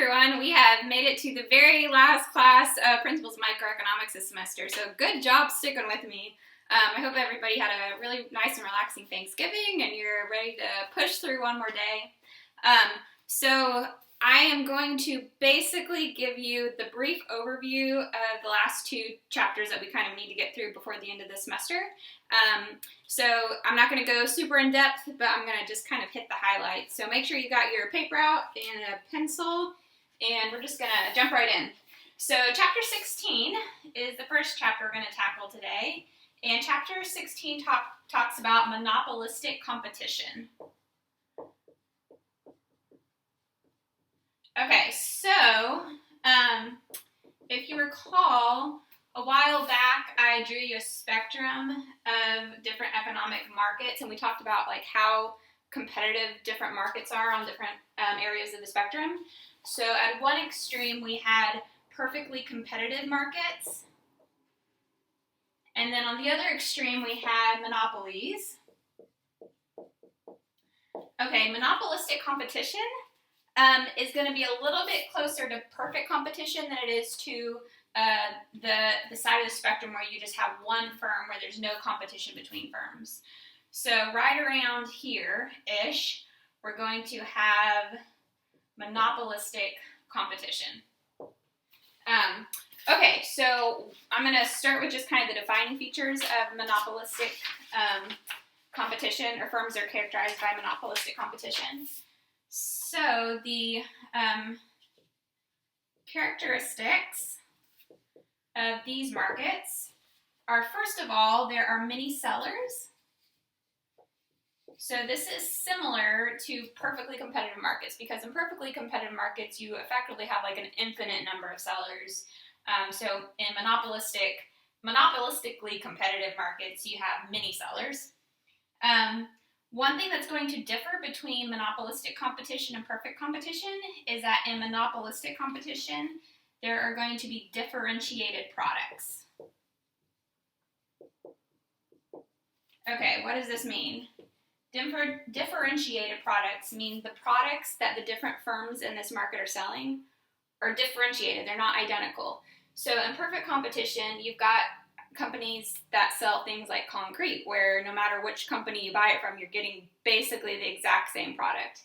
everyone, we have made it to the very last class of Principles of Microeconomics this semester, so good job sticking with me. I hope everybody had a really nice and relaxing Thanksgiving and you're ready to push through one more day. So I am going to basically give you the brief overview of the last two chapters that we kind of need to get through before the end of the semester. So I'm not going to go super in depth, but I'm going to just kind of hit the highlights. So make sure you got your paper out and a pencil, and we're just going to jump right in. So chapter 16 is the first chapter we're going to tackle today, and chapter 16 talks about monopolistic competition. Okay, so if you recall, a while back I drew you a spectrum of different economic markets, and we talked about like how competitive different markets are on different areas of the spectrum. So at one extreme we had perfectly competitive markets, and then on the other extreme we had monopolies. Okay, monopolistic competition is going to be a little bit closer to perfect competition than it is to the side of the spectrum where you just have one firm where there's no competition between firms. So right around here-ish, we're going to have monopolistic competition. Okay, so I'm going to start with just kind of the defining features of monopolistic competition, or firms that are characterized by monopolistic competition. So the characteristics of these markets are, first of all, there are many sellers. So this is similar to perfectly competitive markets, because in perfectly competitive markets you effectively have like an infinite number of sellers. So in monopolistically competitive markets you have many sellers. One thing that's going to differ between monopolistic competition and perfect competition is that in monopolistic competition, there are going to be differentiated products. Okay, what does this mean? Differentiated products mean the products that the different firms in this market are selling are differentiated. They're not identical. So in perfect competition, you've got companies that sell things like concrete, where no matter which company you buy it from, you're getting basically the exact same product.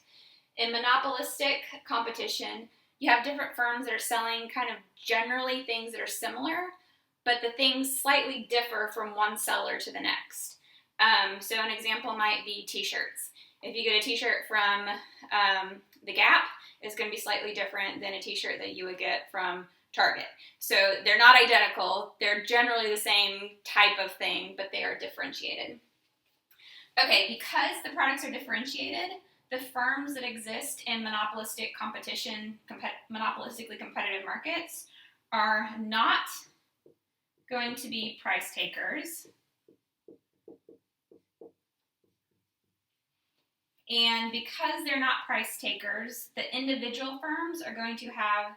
In monopolistic competition, you have different firms that are selling kind of generally things that are similar, but the things slightly differ from one seller to the next. So an example might be t-shirts. If you get a t-shirt from the Gap, it's going to be slightly different than a t-shirt that you would get from Target. So they're not identical, they're generally the same type of thing, but they are differentiated. Okay, because the products are differentiated, the firms that exist in monopolistic competition, monopolistically competitive markets are not going to be price takers. And because they're not price takers, the individual firms are going to have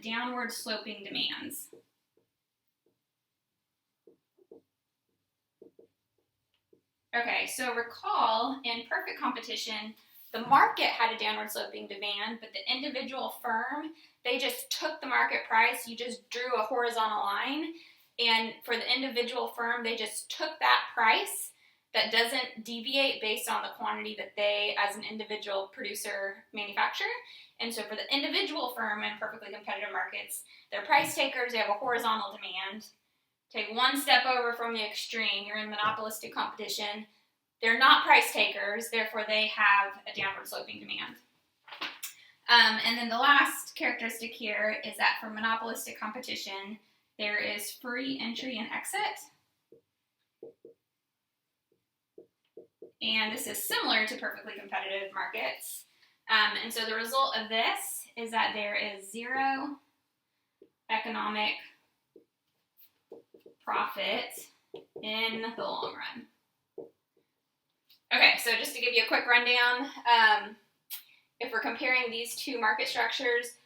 downward sloping demands. Okay, so recall in perfect competition, the market had a downward sloping demand, but the individual firm, they just took the market price, you just drew a horizontal line, and for the individual firm, they just took that price that doesn't deviate based on the quantity that they, as an individual producer, manufacture. And so for the individual firm in perfectly competitive markets, they're price takers, they have a horizontal demand. Take one step over from the extreme, you're in monopolistic competition. They're not price takers, therefore they have a downward sloping demand. And then the last characteristic here is that for monopolistic competition, there is free entry and exit. And this is similar to perfectly competitive markets. And so the result of this is that there is zero economic profit in the long run. Okay, so just to give you a quick rundown, if we're comparing these two market structures,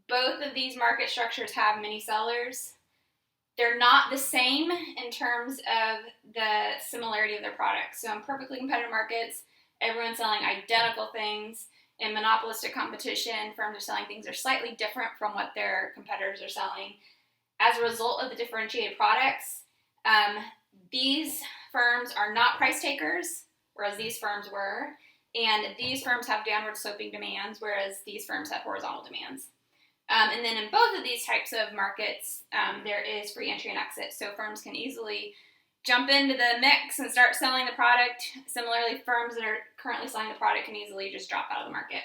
both of these market structures have many sellers. They're not the same in terms of the similarity of their products. So in perfectly competitive markets, everyone's selling identical things. In monopolistic competition, firms are selling things that are slightly different from what their competitors are selling. As a result of the differentiated products, these firms are not price takers, whereas these firms were, and these firms have downward sloping demands, whereas these firms have horizontal demands. And then in both of these types of markets, there is free entry and exit, so firms can easily jump into the mix and start selling the product. Similarly, firms that are currently selling the product can easily just drop out of the market.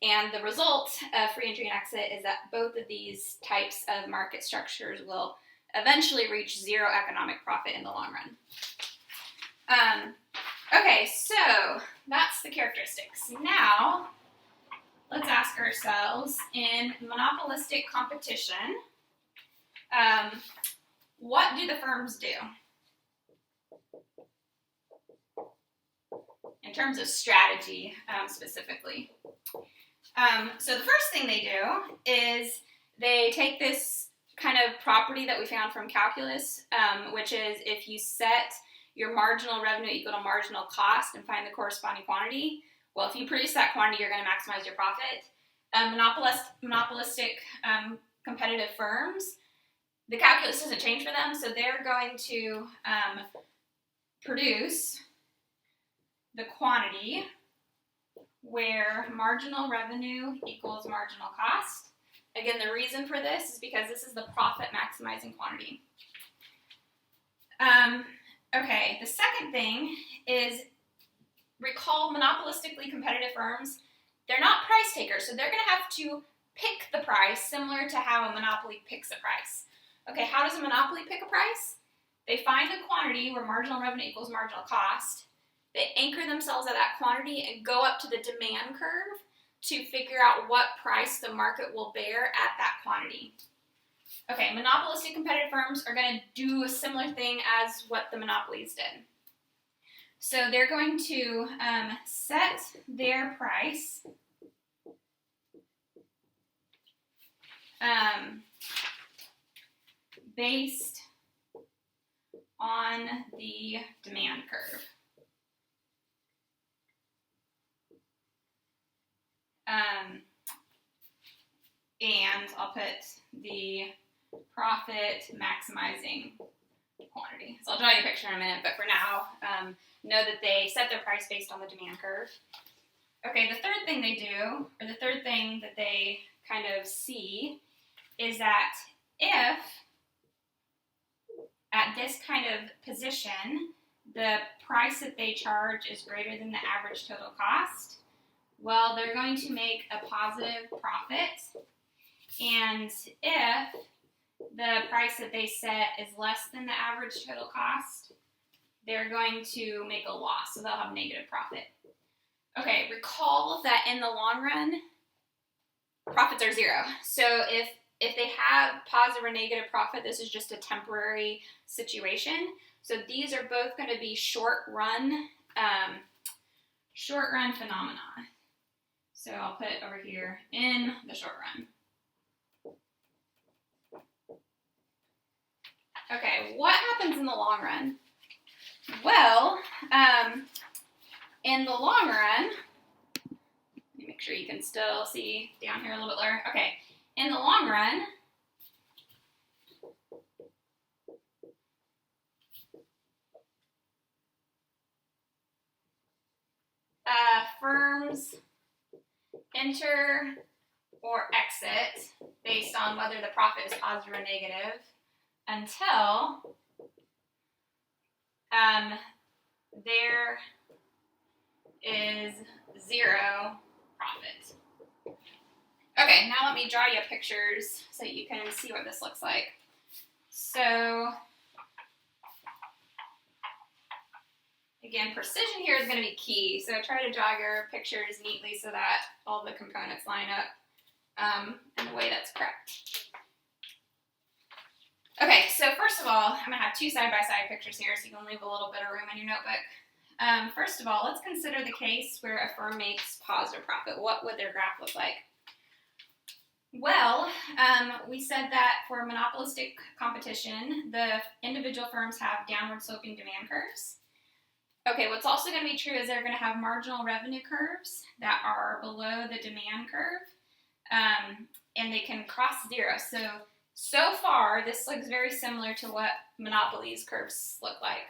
And the result of free entry and exit is that both of these types of market structures will eventually reach zero economic profit in the long run. Okay, so that's the characteristics. Now, let's ask ourselves, in monopolistic competition, what do the firms do? In terms of strategy, specifically. So the first thing they do is they take this kind of property that we found from calculus, which is if you set your marginal revenue equal to marginal cost and find the corresponding quantity, well, if you produce that quantity, you're going to maximize your profit. Monopolistic competitive firms, the calculus doesn't change for them, so they're going to produce the quantity where marginal revenue equals marginal cost. Again, the reason for this is because this is the profit maximizing quantity. Okay, the second thing is, recall monopolistically competitive firms, they're not price takers, so they're going to have to pick the price similar to how a monopoly picks a price. Okay, how does a monopoly pick a price? They find a quantity where marginal revenue equals marginal cost. They anchor themselves at that quantity and go up to the demand curve to figure out what price the market will bear at that quantity. Okay, monopolistic competitive firms are going to do a similar thing as what the monopolies did. So they're going to set their price based on the demand curve. And I'll put the profit maximizing quantity. So I'll draw you a picture in a minute, but for now, know that they set their price based on the demand curve. Okay, the third thing they do, or the third thing that they kind of see, is that if at this kind of position, the price that they charge is greater than the average total cost, well, they're going to make a positive profit. And if the price that they set is less than the average total cost, they're going to make a loss, so they'll have negative profit. Okay, recall that in the long run, profits are zero. So if they have positive or negative profit, this is just a temporary situation. So these are both going to be short-run phenomena. So I'll put over here in the short run. Okay, what happens in the long run? Well, in the long run, let me make sure you can still see down here a little bit lower. Okay, in the long run, firms enter or exit based on whether the profit is positive or negative until there is zero profit. Okay, now let me draw you pictures so you can see what this looks like. So, again, precision here is going to be key, so try to draw your pictures neatly so that all the components line up in a way that's correct. Okay, so first of all, I'm going to have two side-by-side pictures here so you can leave a little bit of room in your notebook. First of all, let's consider the case where a firm makes positive profit. What would their graph look like? Well, we said that for monopolistic competition, the individual firms have downward sloping demand curves. Okay, what's also going to be true is they're going to have marginal revenue curves that are below the demand curve, and they can cross zero. So far, this looks very similar to what monopolies curves look like.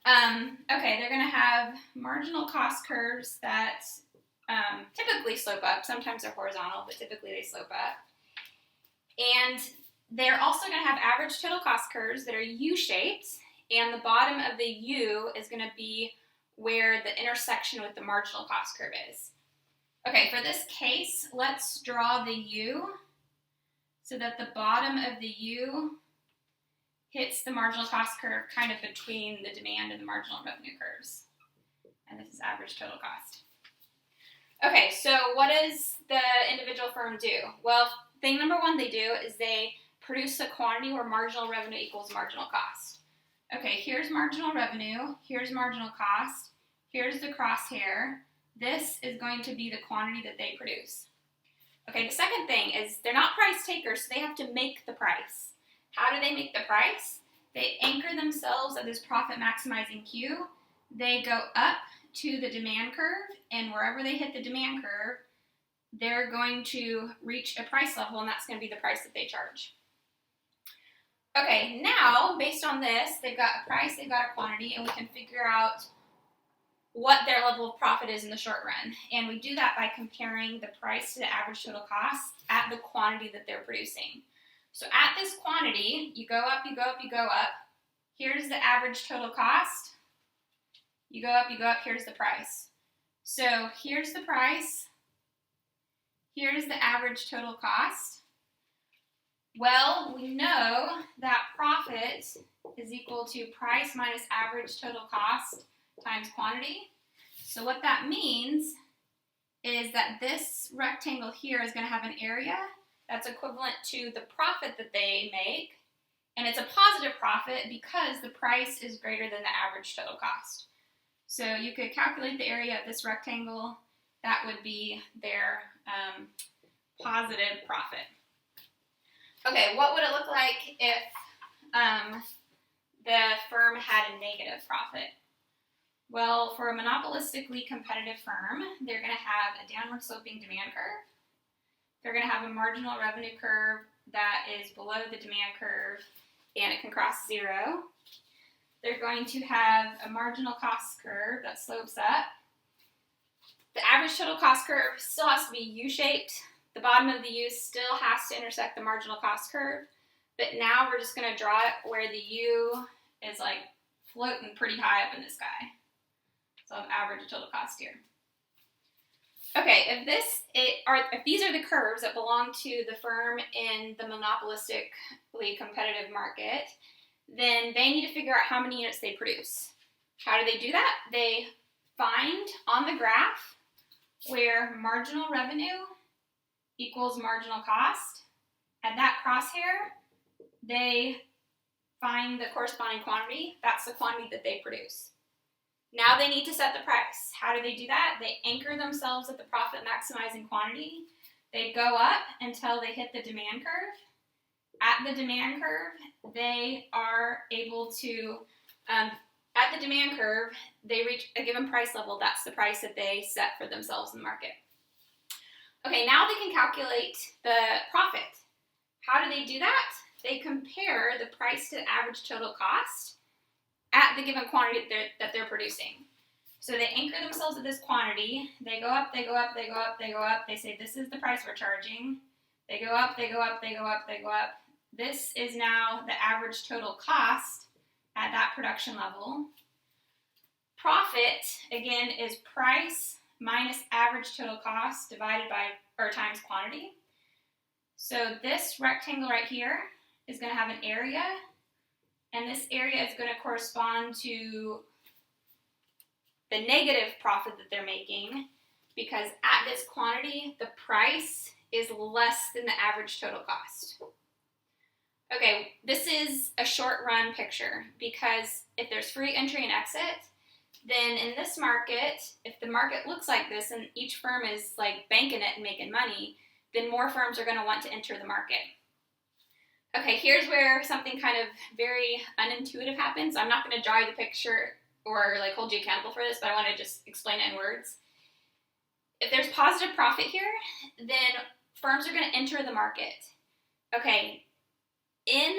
Okay, they're going to have marginal cost curves that typically slope up. Sometimes they're horizontal, but typically they slope up. And they're also going to have average total cost curves that are U-shaped, and the bottom of the U is going to be where the intersection with the marginal cost curve is. Okay, for this case, let's draw the U so that the bottom of the U hits the marginal cost curve kind of between the demand and the marginal revenue curves. And this is average total cost. Okay, so what does the individual firm do? Well, thing number one they do is they produce a quantity where marginal revenue equals marginal cost. Okay, here's marginal revenue, here's marginal cost, here's the crosshair. This is going to be the quantity that they produce. Okay, the second thing is they're not price takers, so they have to make the price. How do they make the price? They anchor themselves at this profit maximizing Q. They go up to the demand curve, and wherever they hit the demand curve, they're going to reach a price level, and that's going to be the price that they charge. Okay, now, based on this, they've got a price, they've got a quantity, and we can figure out what their level of profit is in the short run. And we do that by comparing the price to the average total cost at the quantity that they're producing. So at this quantity, you go up, you go up, you go up. Here's the average total cost. You go up, here's the price. So here's the price. Here's the average total cost. Well, we know that profit is equal to price minus average total cost times quantity. So what that means is that this rectangle here is going to have an area that's equivalent to the profit that they make, and it's a positive profit because the price is greater than the average total cost. So you could calculate the area of this rectangle. That would be their positive profit. Okay, what would it look like if the firm had a negative profit? Well, for a monopolistically competitive firm, they're going to have a downward sloping demand curve. They're going to have a marginal revenue curve that is below the demand curve, and it can cross zero. They're going to have a marginal cost curve that slopes up. The average total cost curve still has to be U-shaped. The bottom of the U still has to intersect the marginal cost curve, but now we're just going to draw it where the U is like floating pretty high up in the sky. So I've averaged total cost here. Okay, if these are the curves that belong to the firm in the monopolistically competitive market, then they need to figure out how many units they produce. How do they do that? They find on the graph where marginal revenue equals marginal cost. At that crosshair, they find the corresponding quantity. That's the quantity that they produce. Now they need to set the price. How do they do that? They anchor themselves at the profit maximizing quantity. They go up until they hit the demand curve. At the demand curve, they are able to, at the demand curve, they reach a given price level. That's the price that they set for themselves in the market. Okay, now they can calculate the profit. How do they do that? They compare the price to the average total cost at the given quantity that they're producing. So they anchor themselves at this quantity. They go up, they go up, they go up, they go up. They say, this is the price we're charging. They go up, they go up, they go up, they go up. This is now the average total cost at that production level. Profit, again, is price minus average total cost divided by, or times quantity. So this rectangle right here is going to have an area, and this area is going to correspond to the negative profit that they're making, because at this quantity, the price is less than the average total cost. Okay, this is a short run picture, because if there's free entry and exit, then in this market, if the market looks like this and each firm is like banking it and making money, then more firms are going to want to enter the market. Okay, here's where something kind of very unintuitive happens. I'm not going to draw you the picture or like hold you accountable for this, but I want to just explain it in words. If there's positive profit here, then firms are going to enter the market. Okay, in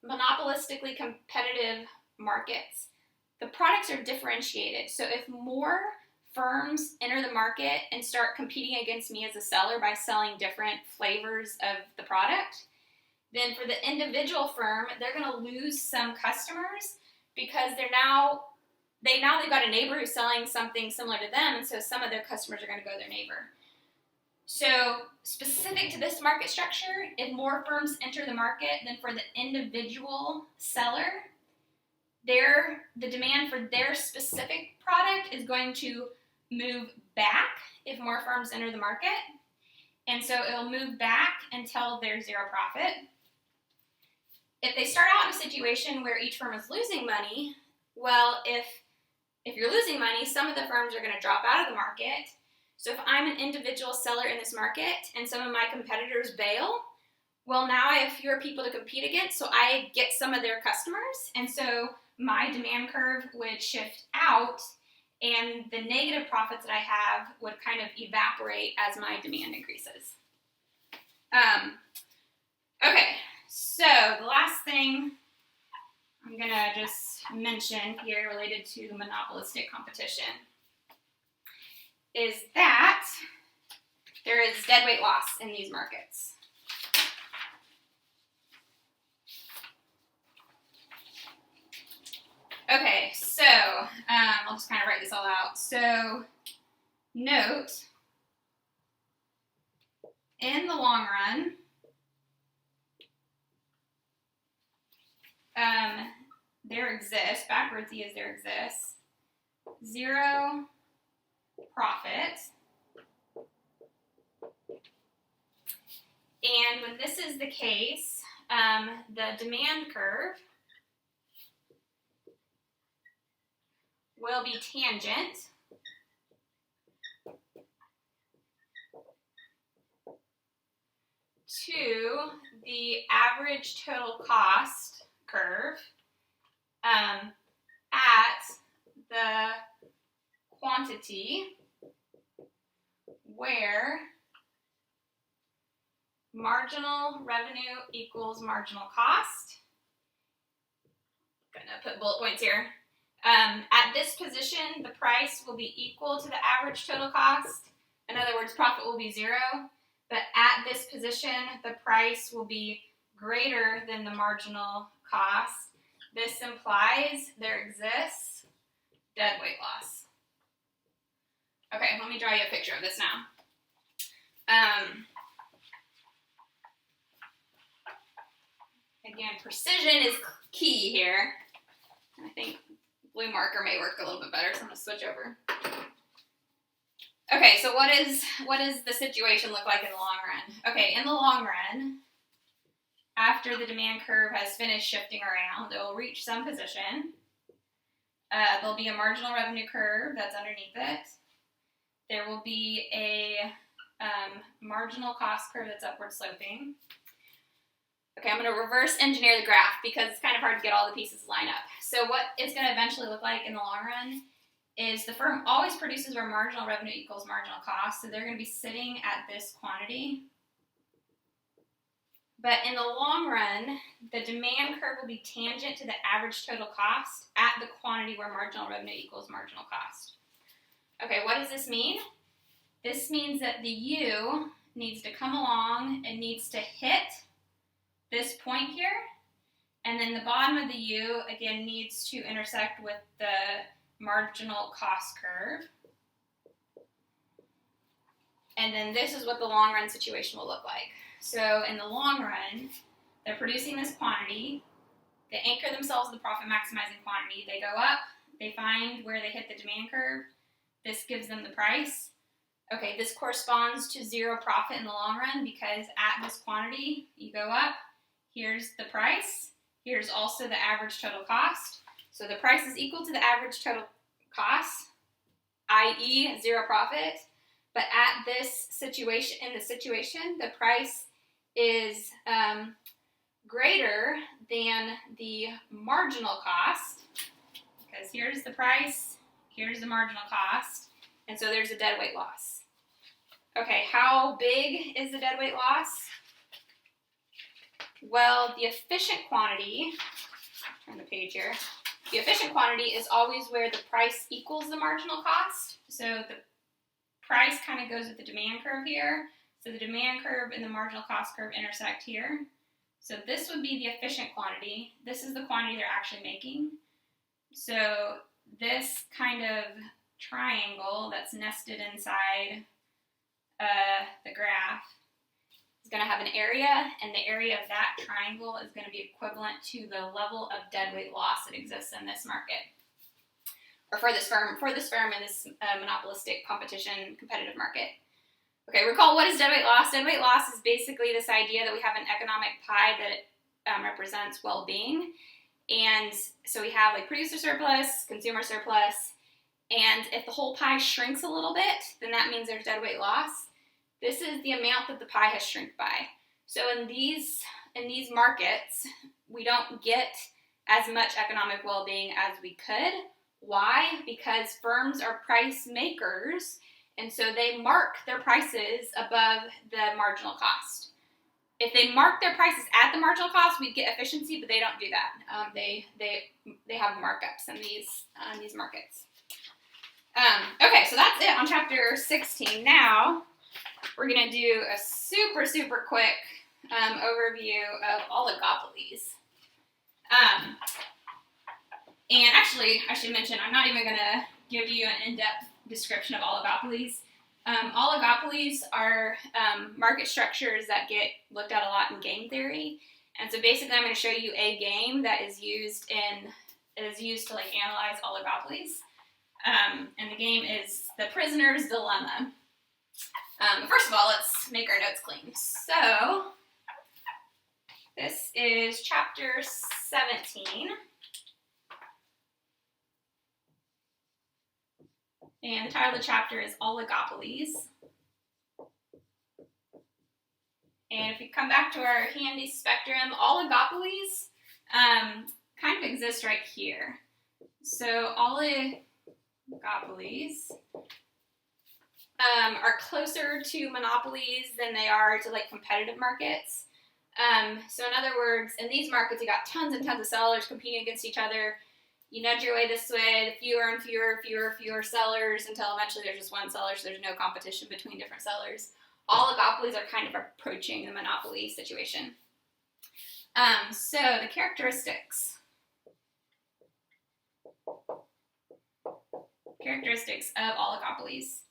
monopolistically competitive markets, the products are differentiated. So if more firms enter the market and start competing against me as a seller by selling different flavors of the product, then for the individual firm, they're going to lose some customers because they've got a neighbor who's selling something similar to them, and so some of their customers are going to go to their neighbor. So specific to this market structure, if more firms enter the market, then for the individual seller, the demand for their specific product is going to move back if more firms enter the market. And so it'll move back until there's zero profit. If they start out in a situation where each firm is losing money, well, if you're losing money, some of the firms are going to drop out of the market. So if I'm an individual seller in this market and some of my competitors bail, well, now I have fewer people to compete against, so I get some of their customers. And so my demand curve would shift out, and the negative profits that I have would kind of evaporate as my demand increases. Okay, so the last thing I'm going to just mention here related to monopolistic competition is that there is deadweight loss in these markets. Okay, so I'll just kind of write this all out. So note, in the long run, there exists, backwards E is there exists, zero profit. And when this is the case, the demand curve will be tangent to the average total cost curve at the quantity where marginal revenue equals marginal cost. I'm gonna put bullet points here. At this position, the price will be equal to the average total cost. In other words, profit will be zero. But at this position, the price will be greater than the marginal cost. This implies there exists deadweight loss. Okay, let me draw you a picture of this now. Again, precision is key here. I think blue marker may work a little bit better, so I'm going to switch over. Okay, so what does the situation look like in the long run? Okay, in the long run, after the demand curve has finished shifting around, it will reach some position. There'll be a marginal revenue curve that's underneath it. There will be a marginal cost curve that's upward sloping. Okay, I'm going to reverse engineer the graph because it's kind of hard to get all the pieces to line up. So what it's going to eventually look like in the long run is the firm always produces where marginal revenue equals marginal cost, so they're going to be sitting at this quantity. But in the long run, the demand curve will be tangent to the average total cost at the quantity where marginal revenue equals marginal cost. Okay, what does this mean? This means that the U needs to come along and needs to hit this point here, and then the bottom of the U, again, needs to intersect with the marginal cost curve. And then this is what the long run situation will look like. So in the long run, they're producing this quantity, they anchor themselves in the profit maximizing quantity, they go up, they find where they hit the demand curve, this gives them the price. Okay, this corresponds to zero profit in the long run because at this quantity, you go up, here's the price, here's also the average total cost. So the price is equal to the average total cost, i.e. zero profit. But at this situation, the price is greater than the marginal cost, because here's the price, here's the marginal cost, and so there's a deadweight loss. Okay, how big is the deadweight loss? Well, the efficient quantity, turn the page here, the efficient quantity is always where the price equals the marginal cost. So the price kind of goes with the demand curve here. So the demand curve and the marginal cost curve intersect here. So this would be the efficient quantity. This is the quantity they're actually making. So this kind of triangle that's nested inside the graph is going to have an area, and the area of that triangle is going to be equivalent to the level of deadweight loss that exists in this market, or for this firm in this monopolistic competition competitive market. Okay, recall, what is deadweight loss? Deadweight loss is basically this idea that we have an economic pie that represents well-being. And so we have like producer surplus, consumer surplus, and if the whole pie shrinks a little bit, then that means there's deadweight loss. This is the amount that the pie has shrunk by. So in these markets, we don't get as much economic well-being as we could. Why? Because firms are price makers, and so they mark their prices above the marginal cost. If they mark their prices at the marginal cost, we get efficiency, but they don't do that. They have markups in these markets. Okay, so that's it on chapter 16. Now we're going to do a super, super quick overview of oligopolies. And actually, I should mention, I'm not even going to give you an in-depth description of oligopolies. Oligopolies are market structures that get looked at a lot in game theory. And so basically, I'm going to show you a game that is used to like analyze oligopolies. And the game is The Prisoner's Dilemma. First of all, let's make our notes clean. So, this is chapter 17. And the title of the chapter is Oligopolies. And if we come back to our handy spectrum, oligopolies kind of exist right here. So oligopolies are closer to monopolies than they are to like competitive markets. So in other words, in these markets, you got tons and tons of sellers competing against each other. You nudge your way this way, fewer and fewer sellers until eventually there's just one seller, so there's no competition between different sellers. Oligopolies are kind of approaching the monopoly situation. So the characteristics of oligopolies.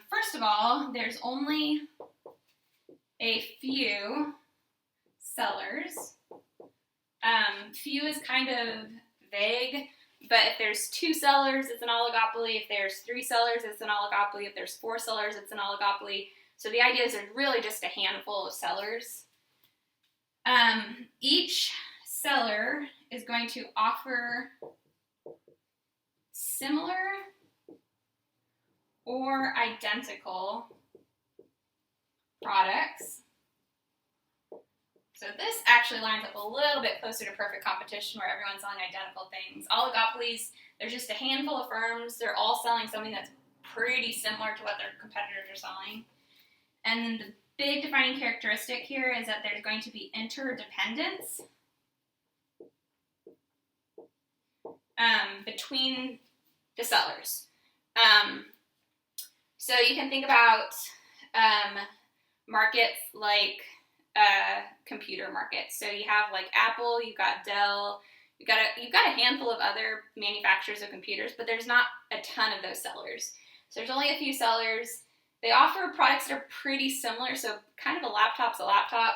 First of all, there's only a few sellers. Few is kind of vague, but if there's 2 sellers, it's an oligopoly. If there's 3 sellers, it's an oligopoly. If there's 4 sellers, it's an oligopoly. So the idea is there's really just a handful of sellers. Each seller is going to offer similar or identical products. So this actually lines up a little bit closer to perfect competition where everyone's selling identical things. Oligopolies, there's just a handful of firms. They're all selling something that's pretty similar to what their competitors are selling. And then the big defining characteristic here is that there's going to be interdependence between the sellers. So you can think about markets like computer markets. So you have like Apple, you've got Dell, you've got a handful of other manufacturers of computers, but there's not a ton of those sellers. So there's only a few sellers. They offer products that are pretty similar. So kind of a laptop's a laptop.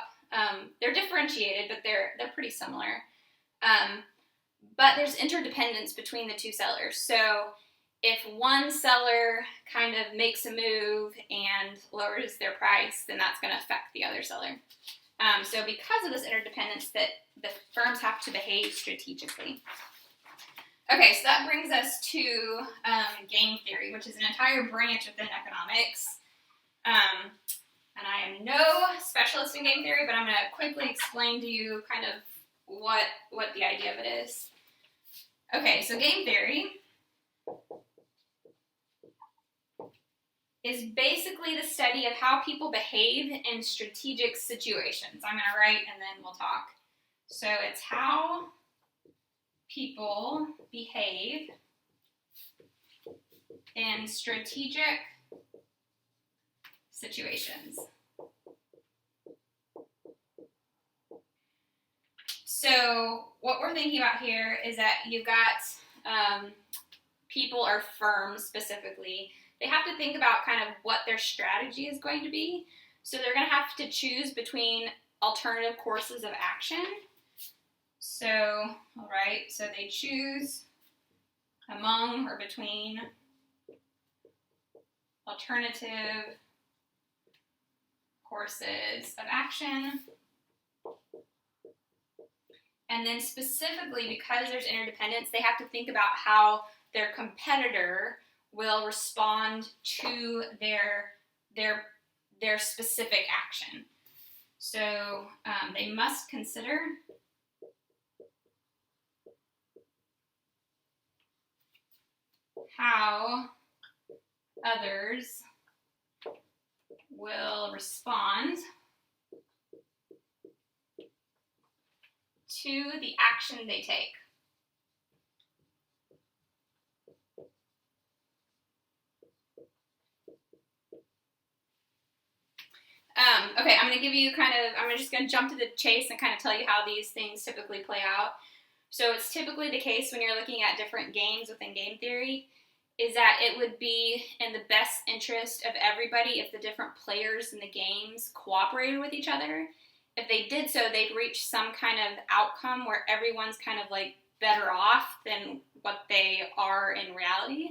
They're differentiated, but they're pretty similar. But there's interdependence between the 2 sellers. So if one seller kind of makes a move and lowers their price, then that's going to affect the other seller. So because of this interdependence, that the firms have to behave strategically. Okay, so that brings us to game theory, which is an entire branch within economics. And I am no specialist in game theory, but I'm going to quickly explain to you kind of what the idea of it is. Okay, so game theory is basically the study of how people behave in strategic situations. I'm going to write and then we'll talk. So it's how people behave in strategic situations. So what we're thinking about here is that you've got people or firms specifically. They have to think about kind of what their strategy is going to be. So they're going to have to choose between alternative courses of action. So, all right, so they choose among or between alternative courses of action. And then specifically, because there's interdependence, they have to think about how their competitor will respond to their specific action. So they must consider how others will respond to the action they take. Okay, I'm just going to jump to the chase and kind of tell you how these things typically play out. So it's typically the case when you're looking at different games within game theory, is that it would be in the best interest of everybody if the different players in the games cooperated with each other. If they did so, they'd reach some kind of outcome where everyone's kind of like better off than what they are in reality.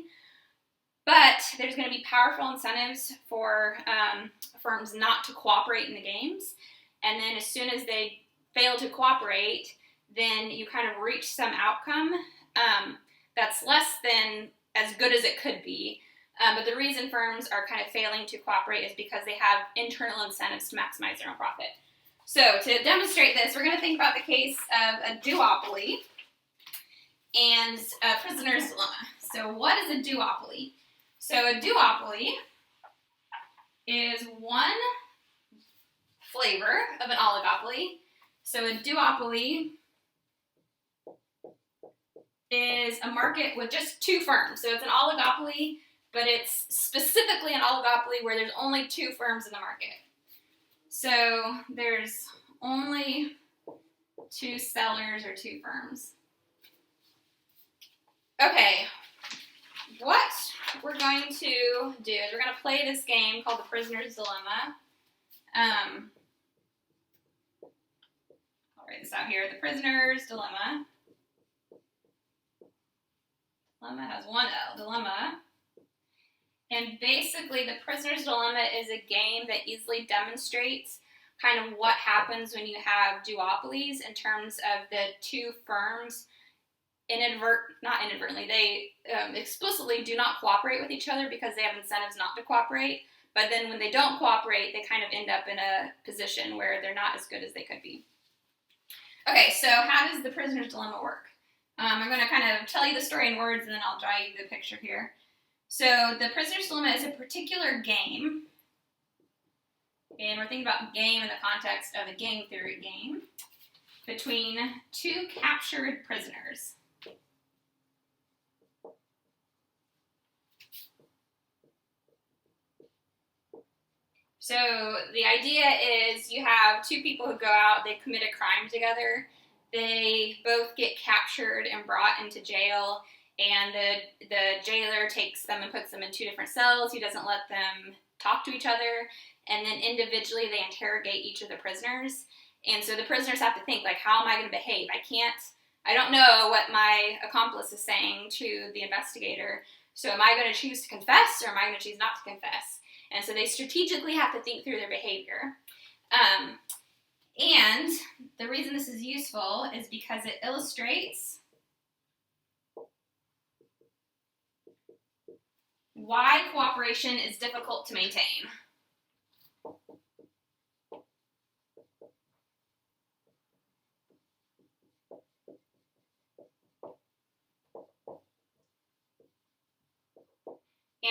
But there's going to be powerful incentives for firms not to cooperate in the games. And then as soon as they fail to cooperate, then you kind of reach some outcome that's less than as good as it could be. But the reason firms are kind of failing to cooperate is because they have internal incentives to maximize their own profit. So to demonstrate this, we're going to think about the case of a duopoly and a prisoner's dilemma. So what is a duopoly? So a duopoly is one flavor of an oligopoly. So a duopoly is a market with just two firms. So it's an oligopoly, but it's specifically an oligopoly where there's only two firms in the market. So there's only two sellers or two firms. Okay, what we're going to do is we're going to play this game called the Prisoner's Dilemma. I'll write this out here. The Prisoner's Dilemma. Dilemma has one L. Dilemma. And basically, the Prisoner's Dilemma is a game that easily demonstrates kind of what happens when you have duopolies in terms of the two firms they explicitly do not cooperate with each other because they have incentives not to cooperate. But then when they don't cooperate, they kind of end up in a position where they're not as good as they could be. Okay, so how does the Prisoner's Dilemma work? I'm going to kind of tell you the story in words, and then I'll draw you the picture here. So the Prisoner's Dilemma is a particular game, and we're thinking about game in the context of a game theory game, between two captured prisoners. So the idea is you have two people who go out, they commit a crime together, they both get captured and brought into jail, and the jailer takes them and puts them in two different cells. He doesn't let them talk to each other, and then individually they interrogate each of the prisoners. And so the prisoners have to think, like, how am I going to behave? I don't know what my accomplice is saying to the investigator, so am I going to choose to confess, or am I going to choose not to confess? And so they strategically have to think through their behavior. And the reason this is useful is because it illustrates why cooperation is difficult to maintain.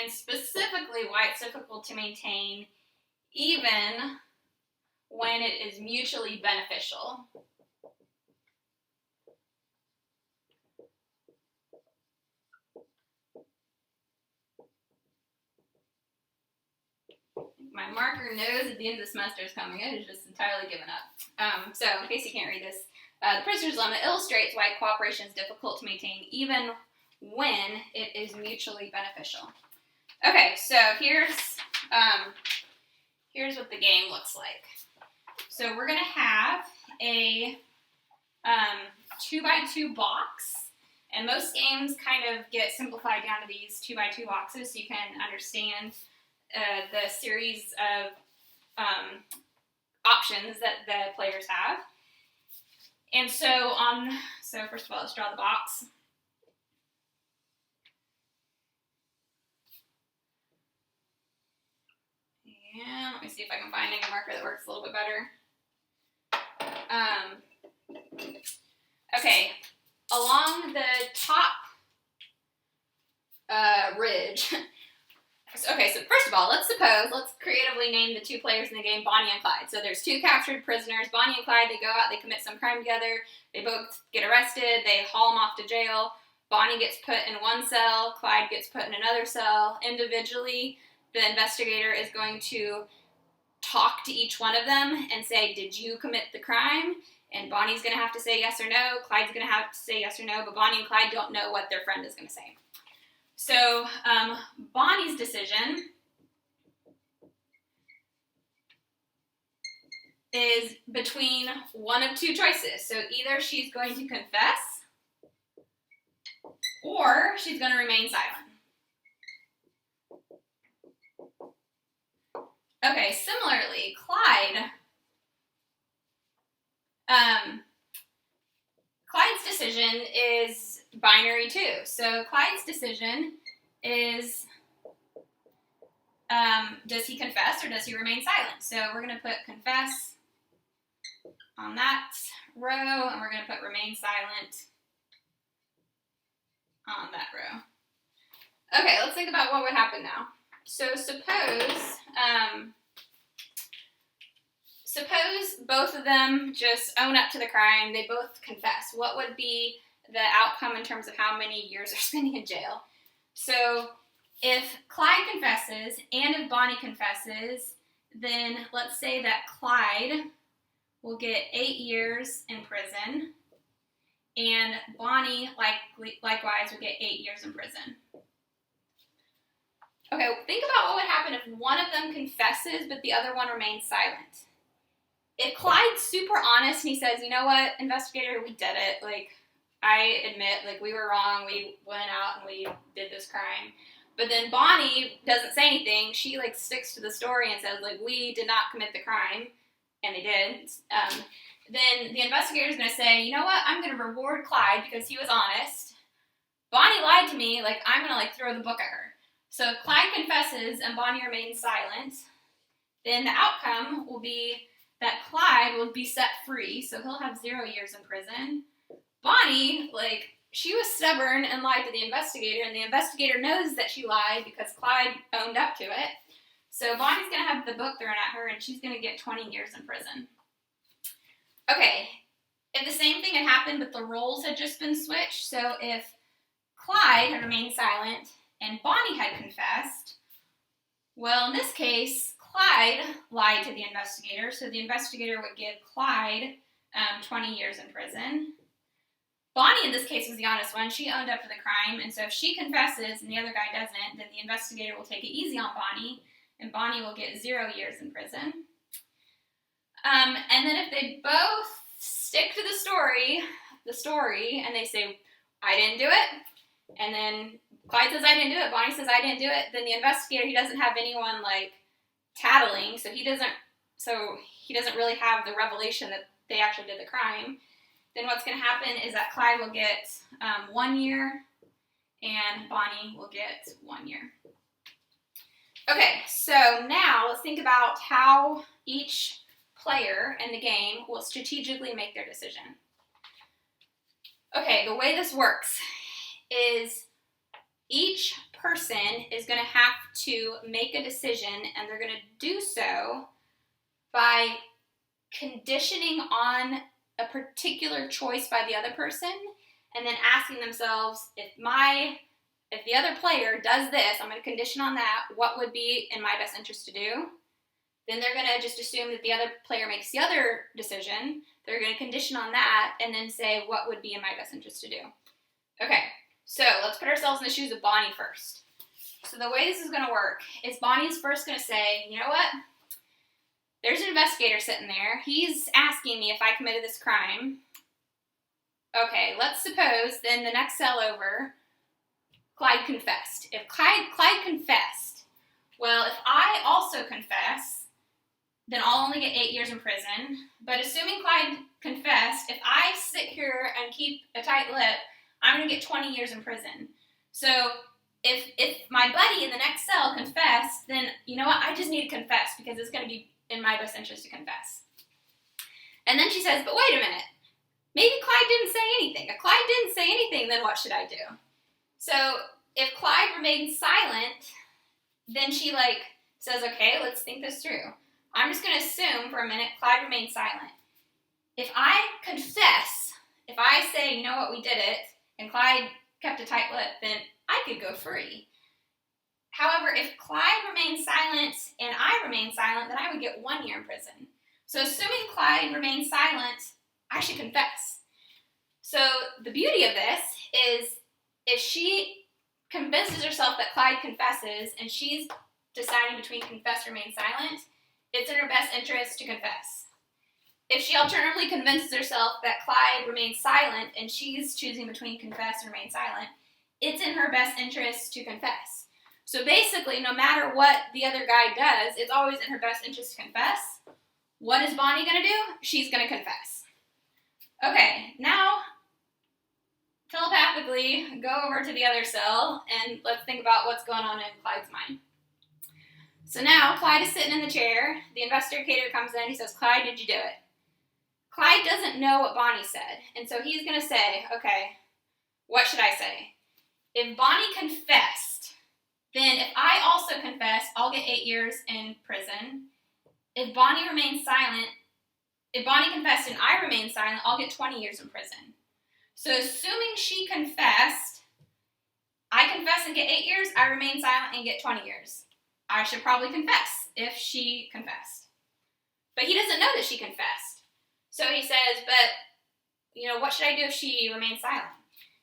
and specifically why it's difficult to maintain even when it is mutually beneficial. My marker knows at the end of the semester is coming. It has just entirely given up. So in case you can't read this, the prisoner's dilemma illustrates why cooperation is difficult to maintain even when it is mutually beneficial. Okay, so here's what the game looks like. So we're going to have a 2x2 box, and most games kind of get simplified down to these 2x2 boxes so you can understand the series of options that the players have. And so first of all, let's draw the box. And let me see if I can find any marker that works a little bit better. Okay, along the top ridge. Okay, so first of all, let's creatively name the two players in the game Bonnie and Clyde. So there's two captured prisoners, Bonnie and Clyde. They go out, they commit some crime together. They both get arrested. They haul them off to jail. Bonnie gets put in one cell. Clyde gets put in another cell. Individually, the investigator is going to talk to each one of them and say, did you commit the crime? And Bonnie's going to have to say yes or no. Clyde's going to have to say yes or no, but Bonnie and Clyde don't know what their friend is going to say. So Bonnie's decision is between one of two choices. So either she's going to confess or she's going to remain silent. Okay, similarly, Clyde's decision is binary too. So Clyde's decision is, does he confess or does he remain silent? So we're going to put confess on that row, and we're going to put remain silent on that row. Okay, let's think about what would happen now. So suppose both of them just own up to the crime, they both confess. What would be the outcome in terms of how many years they're spending in jail? So if Clyde confesses and if Bonnie confesses, then let's say that Clyde will get 8 years in prison and Bonnie likewise will get 8 years in prison. Okay, think about what would happen if one of them confesses but the other one remains silent. If Clyde's super honest and he says, you know what, investigator, we did it. Like, I admit, like, we were wrong. We went out and we did this crime. But then Bonnie doesn't say anything. She, like, sticks to the story and says, like, we did not commit the crime. And they did. Then the investigator's going to say, you know what, I'm going to reward Clyde because he was honest. Bonnie lied to me. Like, I'm going to, like, throw the book at her. So if Clyde confesses and Bonnie remains silent, then the outcome will be that Clyde will be set free, so he'll have 0 years in prison. Bonnie, like, she was stubborn and lied to the investigator, and the investigator knows that she lied because Clyde owned up to it. So Bonnie's going to have the book thrown at her, and she's going to get 20 years in prison. Okay, if the same thing had happened, but the roles had just been switched, so if Clyde had remained silent and Bonnie had confessed, well, in this case, Clyde lied to the investigator, so the investigator would give Clyde 20 years in prison. Bonnie, in this case, was the honest one. She owned up to the crime, and so if she confesses and the other guy doesn't, then the investigator will take it easy on Bonnie, and Bonnie will get 0 years in prison. And then if they both stick to the story, and they say, I didn't do it, and then Clyde says, I didn't do it, Bonnie says, I didn't do it, then the investigator, he doesn't have anyone, like, tattling, so he doesn't really have the revelation that they actually did the crime. Then what's going to happen is that Clyde will get 1 year and Bonnie will get 1 year. Okay, so now let's think about how each player in the game will strategically make their decision. Okay, the way this works is each person is going to have to make a decision, and they're going to do so by conditioning on a particular choice by the other person, and then asking themselves, if the other player does this, I'm going to condition on that, what would be in my best interest to do? Then they're going to just assume that the other player makes the other decision. They're going to condition on that and then say, what would be in my best interest to do? Okay, so let's put ourselves in the shoes of Bonnie first. So the way this is going to work is Bonnie's first going to say, you know what? There's an investigator sitting there. He's asking me if I committed this crime. Okay, let's suppose then the next cell over, Clyde confessed. If Clyde confessed, well, if I also confess, then I'll only get 8 years in prison. But assuming Clyde confessed, if I sit here and keep a tight lip, I'm going to get 20 years in prison. So if my buddy in the next cell confessed, then you know what? I just need to confess because it's going to be in my best interest to confess. And then she says, but wait a minute. Maybe Clyde didn't say anything. If Clyde didn't say anything, then what should I do? So if Clyde remained silent, then she says, okay, let's think this through. I'm just going to assume for a minute Clyde remained silent. If I confess, if I say, you know what, we did it, and Clyde kept a tight lip, then I could go free. However, if Clyde remained silent and I remained silent, then I would get 1 year in prison. So assuming Clyde remained silent, I should confess. So the beauty of this is if she convinces herself that Clyde confesses and she's deciding between confess or remain silent, it's in her best interest to confess. If she alternatively convinces herself that Clyde remains silent and she's choosing between confess and remain silent, it's in her best interest to confess. So basically, no matter what the other guy does, it's always in her best interest to confess. What is Bonnie going to do? She's going to confess. Okay, now telepathically go over to the other cell and let's think about what's going on in Clyde's mind. So now Clyde is sitting in the chair. The investigator comes in. He says, Clyde, did you do it? Clyde doesn't know what Bonnie said. And so he's going to say, okay, what should I say? If Bonnie confessed, then if I also confess, I'll get 8 years in prison. If Bonnie remains silent, if Bonnie confessed and I remain silent, I'll get 20 years in prison. So assuming she confessed, I confess and get 8 years, I remain silent and get 20 years. I should probably confess if she confessed. But he doesn't know that she confessed. So he says, but, what should I do if she remains silent?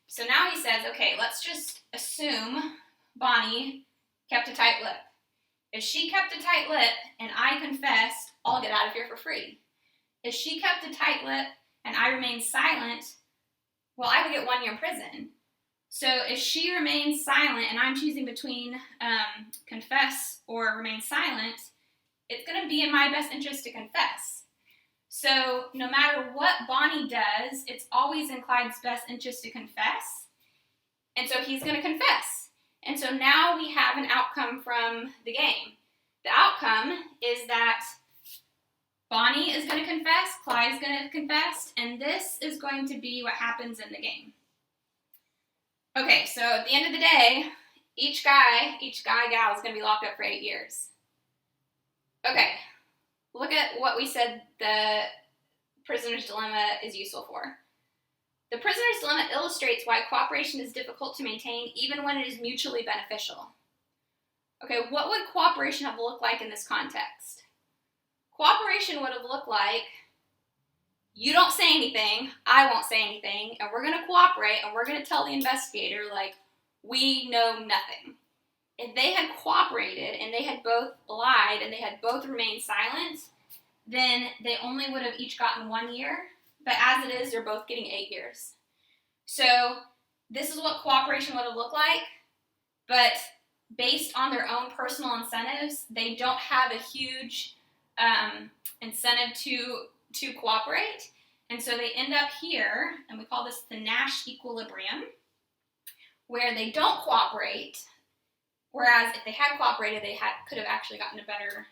So now he says, okay, let's just assume Bonnie kept a tight lip. If she kept a tight lip and I confessed, I'll get out of here for free. If she kept a tight lip and I remained silent, well, I would get 1 year in prison. So if she remains silent and I'm choosing between confess or remain silent, it's going to be in my best interest to confess. So no matter what Bonnie does, it's always in Clyde's best interest to confess. And so he's going to confess. And so now we have an outcome from the game. The outcome is that Bonnie is going to confess, Clyde is going to confess, and this is going to be what happens in the game. Okay, so at the end of the day, each guy, gal is going to be locked up for 8 years. Okay, look at what we said the prisoner's dilemma is useful for. The prisoner's dilemma illustrates why cooperation is difficult to maintain even when it is mutually beneficial. Okay, what would cooperation have looked like in this context? Cooperation would have looked like you don't say anything, I won't say anything, and we're going to cooperate, and we're going to tell the investigator, we know nothing. If they had cooperated, and they had both lied, and they had both remained silent, then they only would have each gotten 1 year, but as it is, they're both getting 8 years. So this is what cooperation would have looked like, but based on their own personal incentives, they don't have a huge incentive to cooperate, and so they end up here, and we call this the Nash equilibrium, where they don't cooperate, whereas if they had cooperated, they could have actually gotten a better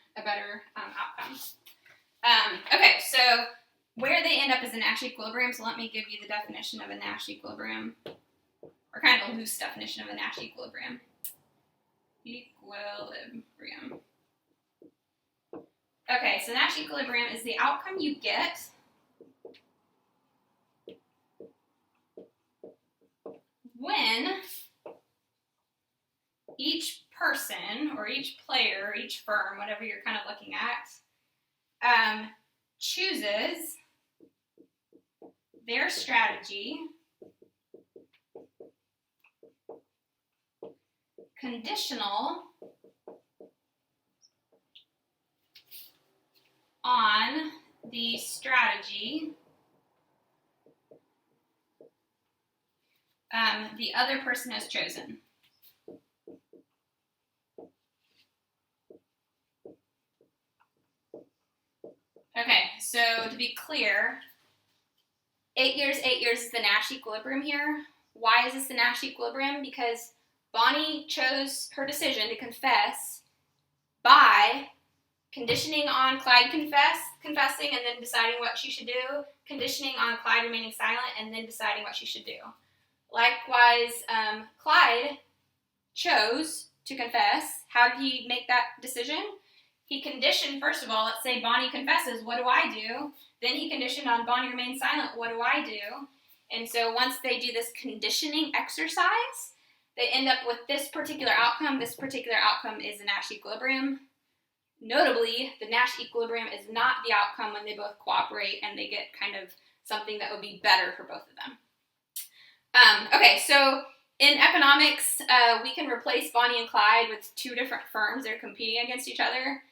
outcome. Okay, so where they end up is a Nash equilibrium, so let me give you the definition of a Nash equilibrium, or kind of a loose definition of a Nash equilibrium. equilibrium. Okay, so Nash equilibrium is the outcome you get when each person or each player, each firm, whatever you're kind of looking at, chooses their strategy conditional on the strategy the other person has chosen. Okay, so to be clear, 8 years is the Nash equilibrium here. Why is this the Nash equilibrium? Because Bonnie chose her decision to confess by conditioning on Clyde confessing and then deciding what she should do, conditioning on Clyde remaining silent and then deciding what she should do. Likewise, Clyde chose to confess. How did he make that decision? He conditioned, first of all, let's say Bonnie confesses, what do I do? Then he conditioned on Bonnie remains silent, what do I do? And so once they do this conditioning exercise, they end up with this particular outcome. This particular outcome is the Nash equilibrium. Notably, the Nash equilibrium is not the outcome when they both cooperate and they get kind of something that would be better for both of them. Okay, so in economics, we can replace Bonnie and Clyde with two different firms that are competing against each other.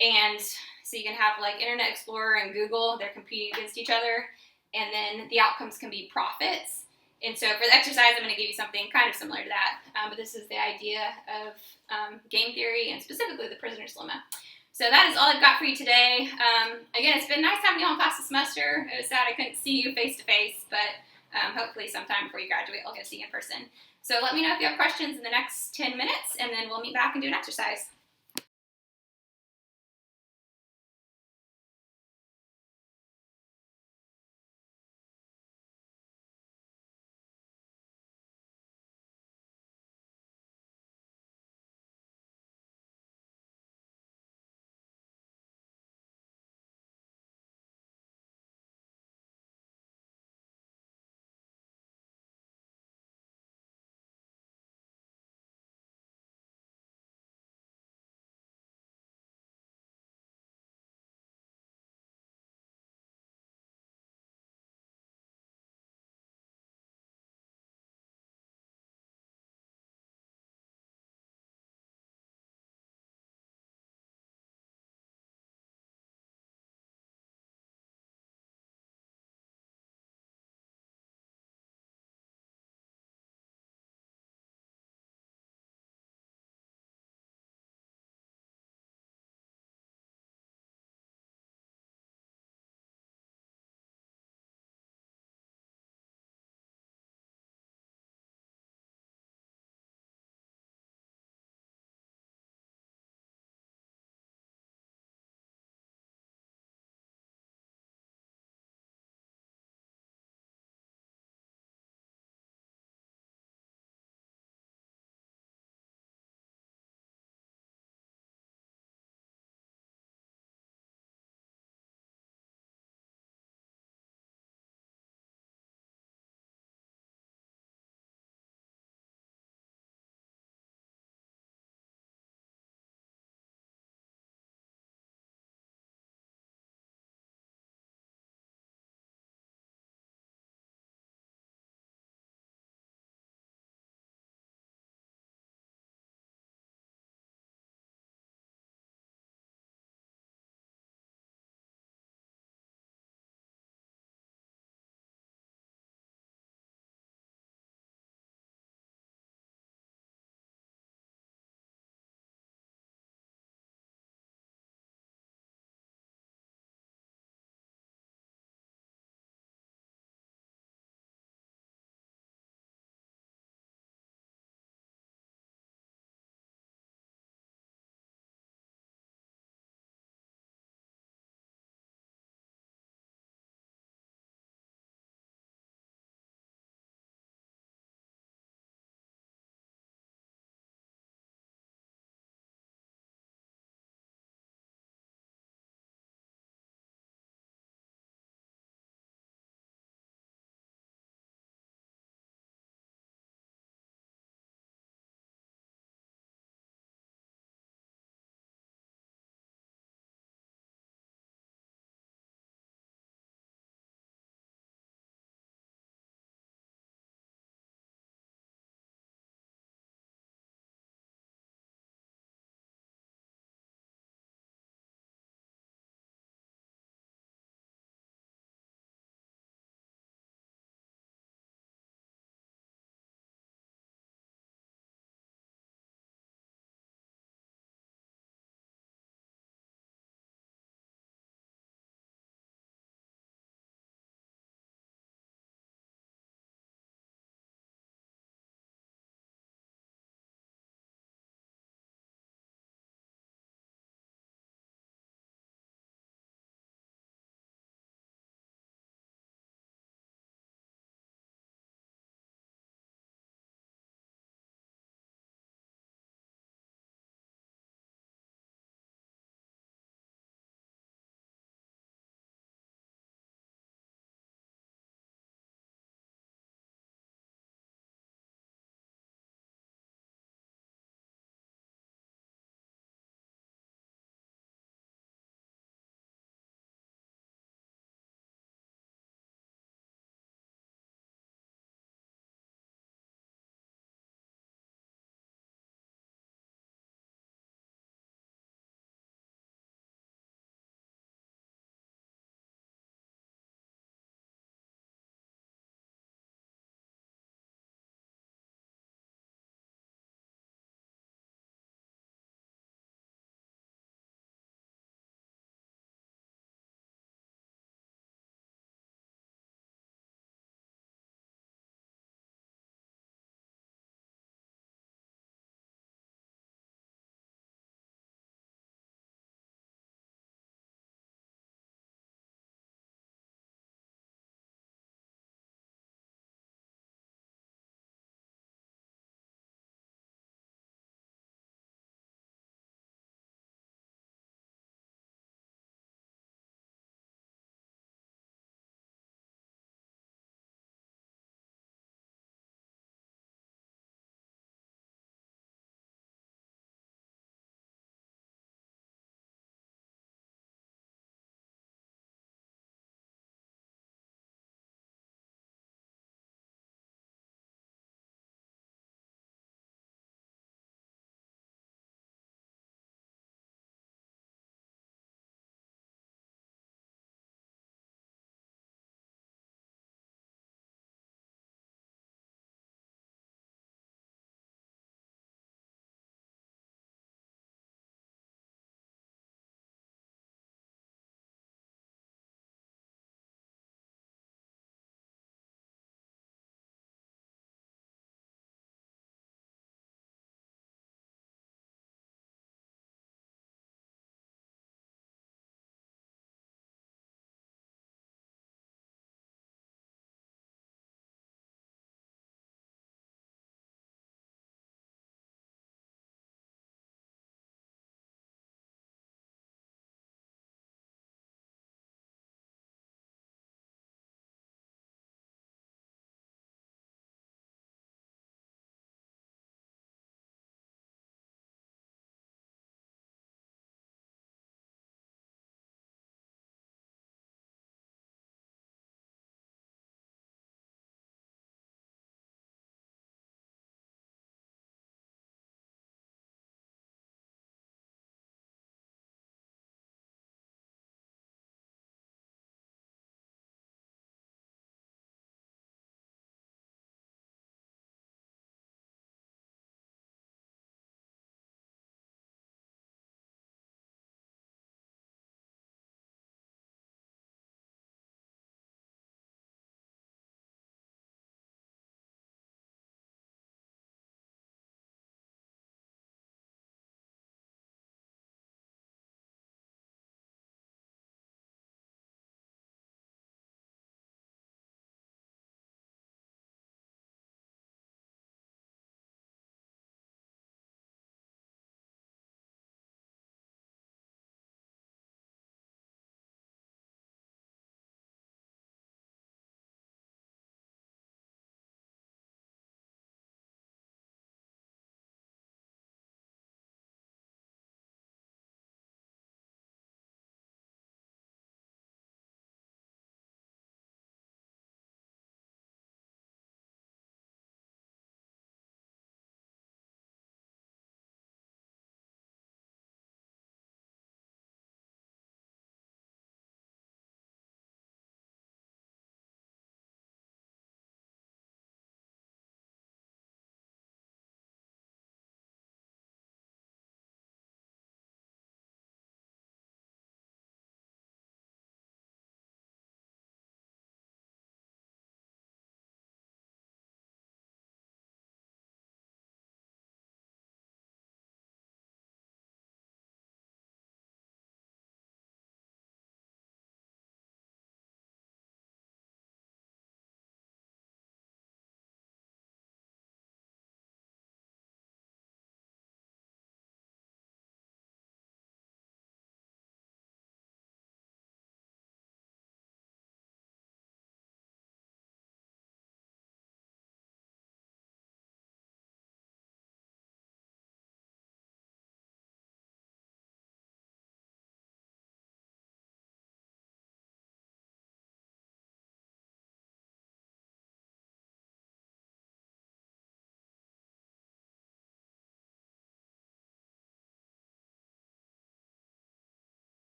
And so you can have like Internet Explorer and Google, they're competing against each other. And then the outcomes can be profits. And so for the exercise, I'm going to give you something kind of similar to that. But this is the idea of game theory and specifically the prisoner's dilemma. So that is all I've got for you today. Again, it's been nice having you on class this semester. It was sad I couldn't see you face to face, but hopefully sometime before you graduate, I'll get to see you in person. So let me know if you have questions in the next 10 minutes, and then we'll meet back and do an exercise.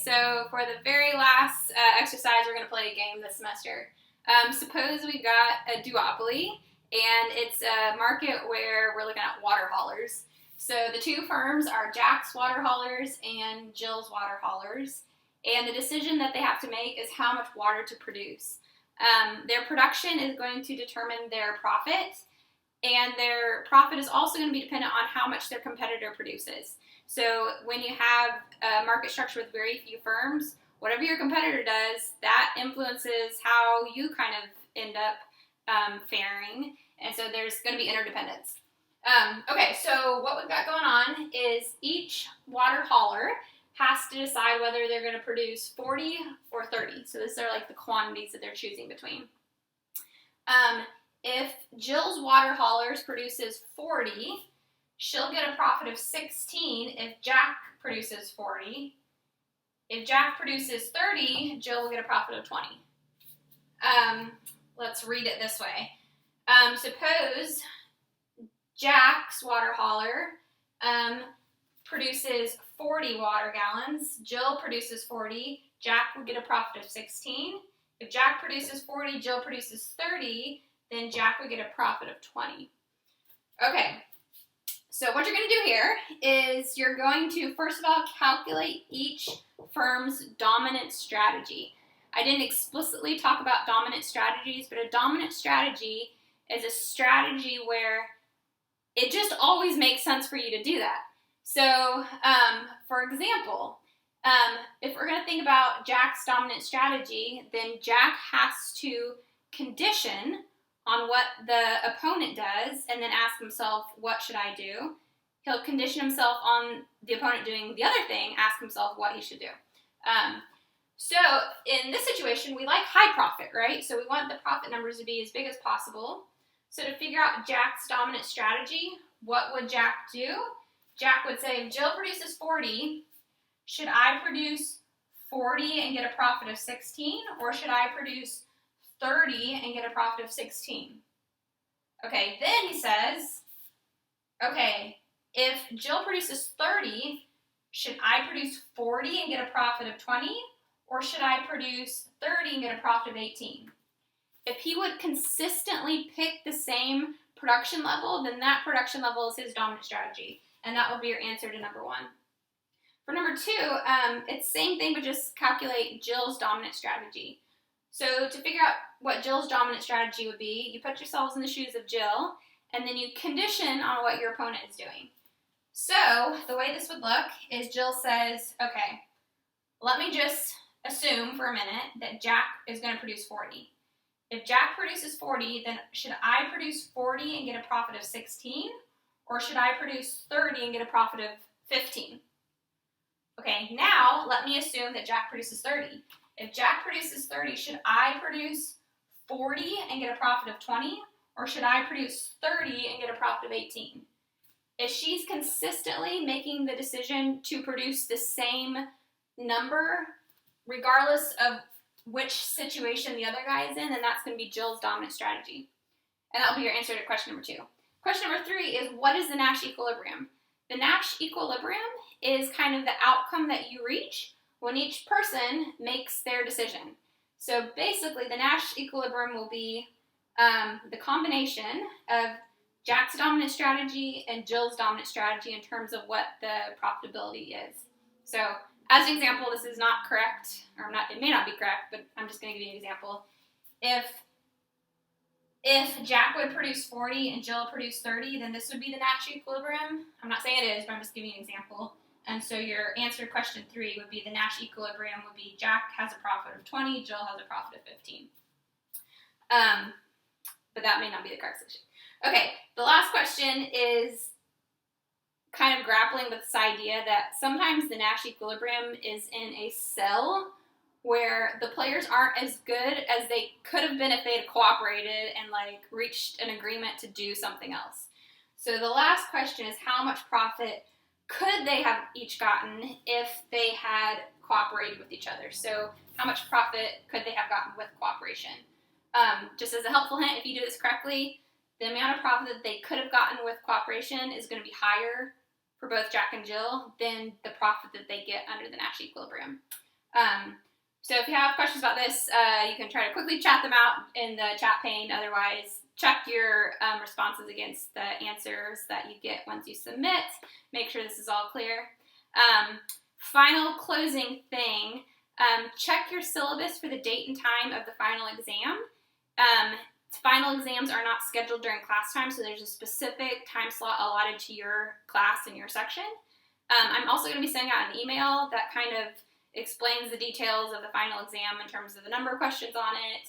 so for the very last exercise, we're going to play a game this semester. Suppose we've got a duopoly, and it's a market where we're looking at water haulers. So the two firms are Jack's Water Haulers and Jill's Water Haulers, and the decision that they have to make is how much water to produce. Their production is going to determine their profit, and their profit is also going to be dependent on how much their competitor produces. So when you have a market structure with very few firms, whatever your competitor does, that influences how you kind of end up faring, and so there's going to be interdependence. Okay, so what we've got going on is each water hauler has to decide whether they're going to produce 40 or 30. So these are like the quantities that they're choosing between. If Jill's water haulers produces 40, she'll get a profit of 16 if Jack produces 40. If Jack produces 30, Jill will get a profit of 20. Let's read it this way. Suppose Jack's water hauler produces 40 water gallons. Jill produces 40. Jack would get a profit of 16. If Jack produces 40, Jill produces 30, then Jack would get a profit of 20. Okay, so what you're going to do here is you're going to, first of all, calculate each firm's dominant strategy. I didn't explicitly talk about dominant strategies, but a dominant strategy is a strategy where it just always makes sense for you to do that. So, for example, if we're going to think about Jack's dominant strategy, then Jack has to condition on what the opponent does and then ask himself, what should I do? He'll condition himself on the opponent doing the other thing, ask himself what he should do. So in this situation, we like high profit, right? So we want the profit numbers to be as big as possible. So to figure out Jack's dominant strategy, what would Jack do? Jack would say, if Jill produces 40, should I produce 40 and get a profit of 16? Or should I produce 30 and get a profit of 16? Okay, then he says, okay, if Jill produces 30, should I produce 40 and get a profit of 20? Or should I produce 30 and get a profit of 18? If he would consistently pick the same production level, then that production level is his dominant strategy. And that will be your answer to number 1. For number 2, it's the same thing, but just calculate Jill's dominant strategy. So to figure out what Jill's dominant strategy would be, you put yourselves in the shoes of Jill, and then you condition on what your opponent is doing. So the way this would look is Jill says, okay, let me just assume for a minute that Jack is going to produce 40. If Jack produces 40, then should I produce 40 and get a profit of 16? Or should I produce 30 and get a profit of 15? Okay, now let me assume that Jack produces 30. If Jack produces 30, should I produce 40 and get a profit of 20? Or should I produce 30 and get a profit of 18? If she's consistently making the decision to produce the same number, regardless of which situation the other guy is in, then that's going to be Jill's dominant strategy. And that'll be your answer to question number 2. Question number 3 is, what is the Nash equilibrium? The Nash equilibrium is kind of the outcome that you reach when each person makes their decision. So basically, the Nash equilibrium will be the combination of Jack's dominant strategy and Jill's dominant strategy in terms of what the profitability is. So as an example, this is not correct, or not, it may not be correct, but I'm just going to give you an example. If Jack would produce 40 and Jill produce 30, then this would be the Nash equilibrium. I'm not saying it is, but I'm just giving you an example. And so your answer to question 3 would be the Nash equilibrium would be Jack has a profit of 20, Jill has a profit of 15. But that may not be the correct solution. Okay, the last question is kind of grappling with this idea that sometimes the Nash equilibrium is in a cell where the players aren't as good as they could have been if they had cooperated and reached an agreement to do something else. So the last question is, how much profit could they have each gotten if they had cooperated with each other? So how much profit could they have gotten with cooperation? Just as a helpful hint, if you do this correctly, the amount of profit that they could have gotten with cooperation is going to be higher for both Jack and Jill than the profit that they get under the Nash equilibrium. So if you have questions about this, you can try to quickly chat them out in the chat pane. Otherwise, check your responses against the answers that you get once you submit. Make sure this is all clear. Final closing thing, check your syllabus for the date and time of the final exam. Final exams are not scheduled during class time, so there's a specific time slot allotted to your class and your section. I'm also going to be sending out an email that kind of explains the details of the final exam in terms of the number of questions on it,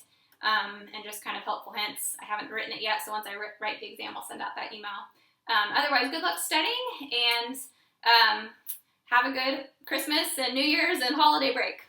and just kind of helpful hints. I haven't written it yet, so once I write the exam, I'll send out that email. Otherwise, good luck studying, and have a good Christmas and New Year's and holiday break.